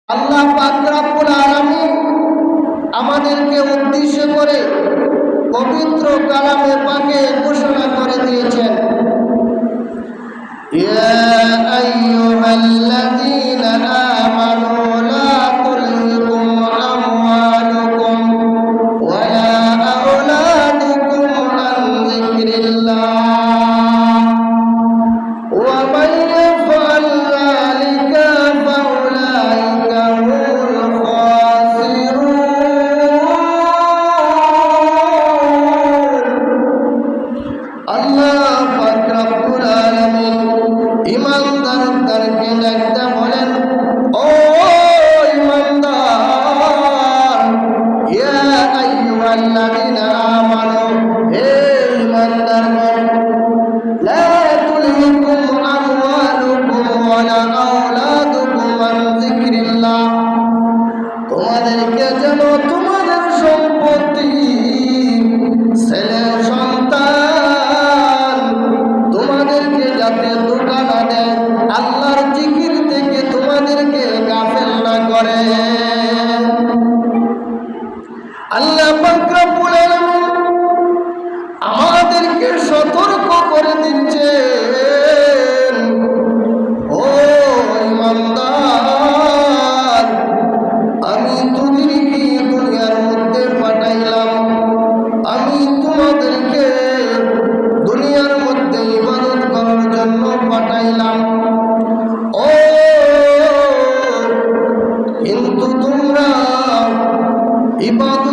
আল্লাহ পাক রব্বুল আলামিন আমাদেরকে উদ্দেশ্য করে পবিত্র কালামে পাকে ঘোষণা করে দিয়েছেন, ইয়া আইয়ুহাল্লাযীনা আমানু লা তুলহিকুম আমওয়ালুকুম ওয়ালা আওলাদুকুম আন যিকরিল্লাহ ওয়া মান ইয়াফআল যালিকা ফাউলাইকা হুমুল খাসিরুন। আল্লাহ পাক রব্বুল আলামিন ইমানদারদেরকে ডাকতে বলেন, ও ইমানদার, ইয়া আইয়ুহাল্লাযীনা আমানু, হে ইমানদারগণ, লা তুলহিকুম আমওয়ালুকুম ওয়ালা আওলাদুকুম আন যিকরিল্লাহ, তোমাদেরকে যেন তোমাদের সম্পত্তি, ছেলে সন্তান তোমাদেরকে যাতে ধোঁকা না দেয়, আল্লাহর জিকির থেকে তোমাদেরকে গাফেল না করে। আল্লাহ পাক রব্বুল আলামিন আমাদেরকে সতর্ক করে দিচ্ছেন, ও ইমানদার, আমি তোদেরকে দুনিয়ার মধ্যে পাঠাইলাম, আমি তোমাদেরকে দুনিয়ার মধ্যে ইবাদত করার জন্য পাঠাইলাম, ও কিন্তু তোমরা ইবাদত